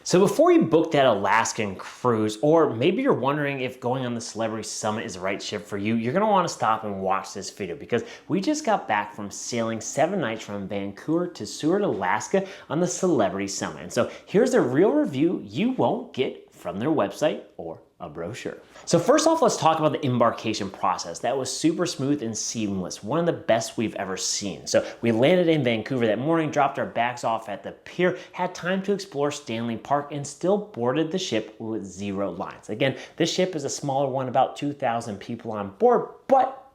So before you book that Alaskan cruise, or maybe you're wondering if going on the Celebrity Summit is the right ship for you, you're gonna wanna stop and watch this video because we just got back from sailing 7 nights from Vancouver to Seward, Alaska on the Celebrity Summit. And so here's a real review you won't get from their website or a brochure. So first off, let's talk about the embarkation process. That was super smooth and seamless, one of the best we've ever seen. So we landed in Vancouver that morning, dropped our bags off at the pier, had time to explore Stanley Park, and still boarded the ship with 0 lines. Again, this ship is a smaller one, about 2,000 people on board, but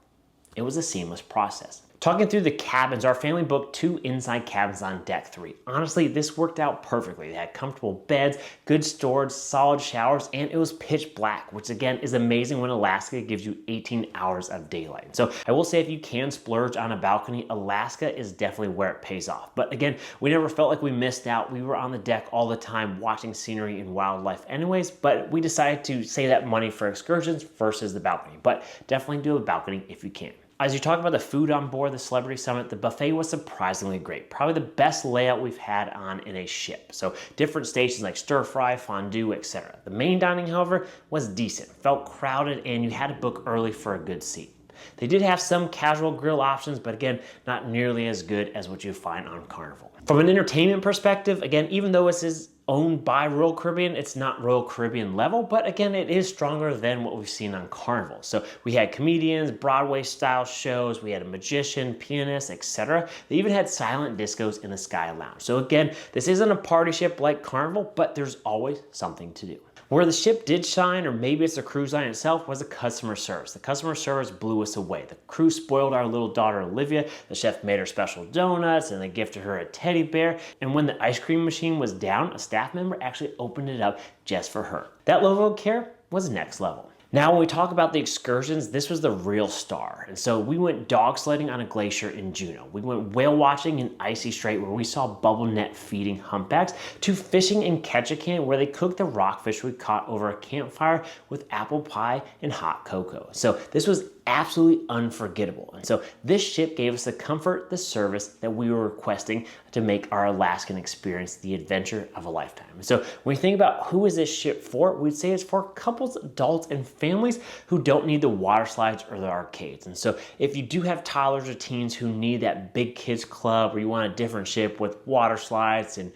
it was a seamless process. Talking through the cabins, our family booked 2 inside cabins on deck 3. Honestly, this worked out perfectly. They had comfortable beds, good storage, solid showers, and it was pitch black, which again is amazing when Alaska gives you 18 hours of daylight. So I will say if you can splurge on a balcony, Alaska is definitely where it pays off. But again, we never felt like we missed out. We were on the deck all the time watching scenery and wildlife anyways, but we decided to save that money for excursions versus the balcony. But definitely do a balcony if you can. As you talk about the food on board the Celebrity Summit, the buffet was surprisingly great. Probably the best layout we've had on in a ship. So different stations like stir fry, fondue, etc. The main dining, however, was decent. Felt crowded and you had to book early for a good seat. They did have some casual grill options, but again, not nearly as good as what you find on Carnival. From an entertainment perspective, again, even though this is owned by Royal Caribbean, it's not Royal Caribbean level, but again, it is stronger than what we've seen on Carnival. So we had comedians, Broadway style shows, we had a magician, pianist, etc. They even had silent discos in the Sky Lounge. So again, this isn't a party ship like Carnival, but there's always something to do. Where the ship did shine, or maybe it's the cruise line itself, was the customer service. The customer service blew us away. The crew spoiled our little daughter Olivia. The chef made her special donuts and they gifted her a teddy bear. And when the ice cream machine was down, a staff member actually opened it up just for her. That level of care was next level. Now, when we talk about the excursions, this was the real star. And so we went dog sledding on a glacier in Juneau. We went whale watching in Icy Strait where we saw bubble net feeding humpbacks, to fishing in Ketchikan where they cooked the rockfish we caught over a campfire with apple pie and hot cocoa. So this was absolutely unforgettable. And so this ship gave us the comfort, the service that we were requesting to make our Alaskan experience the adventure of a lifetime. And so when we think about who is this ship for, we'd say it's for couples, adults, and families who don't need the water slides or the arcades. And so if you do have toddlers or teens who need that big kids club, or you want a different ship with water slides and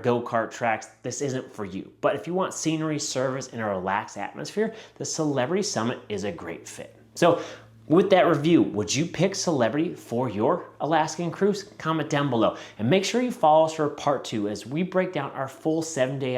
go-kart tracks, this isn't for you. But if you want scenery, service, and a relaxed atmosphere, the Celebrity Summit is a great fit. So with that review, would you pick Celebrity for your Alaskan cruise? Comment down below and make sure you follow us for part 2 as we break down our full 7-day